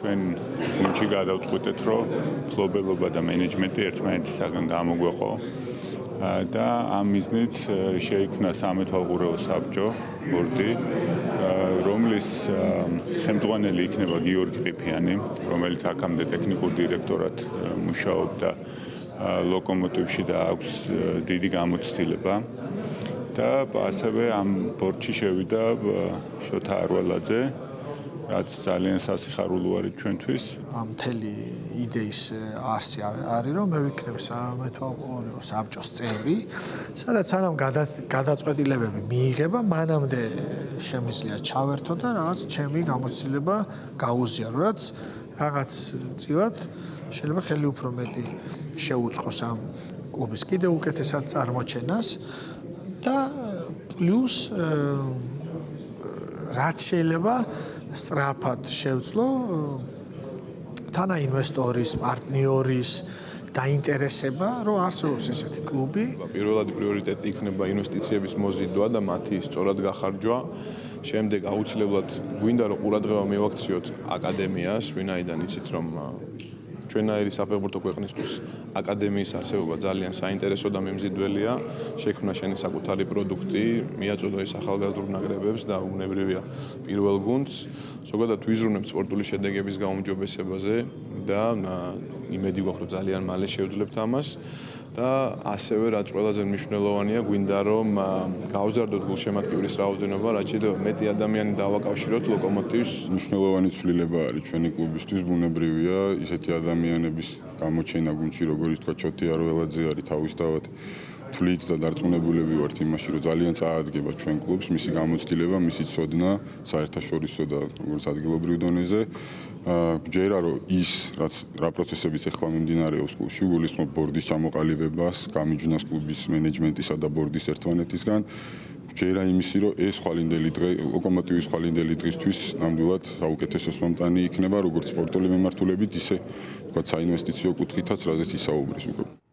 ჩვენ გუნდში გადავწყვიტეთ, რომ ფლობელობა და მენეჯმენტი ერთმანეთისაგან გამოგვეყო და ამ მიზნით შეიქმნა სამეთვალყურეო საბჭო ბორდი, რომლის ხელმძღვანელი იქნება გიორგი ყიფიანი, რომელიც აქამდე ტექნიკურ დირექტორად მუშაობდა ლოკომოტივში და აქვს დიდი გამოცდილება. და ასევე ამ ბორდში შევიდა შოთა არვალაძე, რაც ძალიან სასიხარულო არის ჩვენთვის. ამ მთელი იდეის არსი არის, რომ მე ვიქნებ სამეთვალყურეო საბჭოს წევრი, სადაც სანამ გადაწყვეტილებები მიიღება, მანამდე შემიძლია ჩავერთო და რაღაც ჩემი გამოცდილება გაუზიარო, რაც რაღაც წილად შეიძლება ხელი უფრო მეტი შეუწყოს ამ კლუბის კიდევ უკეთესად წარმოჩენას და პლუს რაც შეიძლება სწრაფად შევძლო თანა ინვესტორის, პარტნიორის დაინტერესება, რომ არსებობს ესეთი კლუბი. პირველადი პრიორიტეტი იქნება ინვესტიციების მოზიდვა და მათი სწორად გახარჯვა. შემდეგ აუცილებლად გვინდა რომ ყურადღება მივაქციოთ აკადემიას, ვინაიდან იცით რომ ჩვენაირი საფეხბურთო ქვეყნისთვის აკადემიის არსებობა ძალიან საინტერესო და მიმზიდველია. შექმნა შენი საკუთარი პროდუქტი, მიაწოდო ეს ახალგაზრდულ ნაკრებებს და უნებრივია პირველ გუნდს. ზოგადად ვიზრუნებთ სპორტული შედეგების გაუმჯობესებაზე და იმედი გვაქვს რომ ძალიან მალე შევძლებთ ამას. და ასევე რაც ყველაზე მნიშვნელოვანია, გვინდა რომ გავზარდოთ გულშემატკივრის რაოდენობა, რაც შეიძლება მეტი ადამიანი დავაკავშიროთ ლოკომოტივს. მნიშვნელოვანი ცვლილება არის ჩვენი კლუბისთვის, ბუნებრივია ისეთი ადამიანების გამოჩენა გუნდში, როგორც თქვა ჩოთი არველაძე არის თავისთავად თვლით და დარწმუნებულები ვართ იმაში, რომ ძალიან წაადგება ჩვენ კლუბს, მისი გამოცდილება, მისი ცოდნა საერთაშორისო და როგორც ადგილობრივ დონეზე. გჯერა რომ ის რა პროცესებიც ახლა მიმდინარეობს კლუბში, გულისხმობ ბორდის ჩამოყალიბებას, გამიჯვნას კლუბის მენეჯმენტისა და ბორდის ერთმანეთისგან. გჯერა იმისი, რომ ეს ხვალინდელი დღე, ლოკომოტივის ხვალინდელი დღისთვის ნამდვილად საუკეთესო მომტანი იქნება, როგორც სპორტული მიმართულებით, ისე თქვა საინვესტიციო კუთხითაც, რაზეც ისაუბრეს უკვე.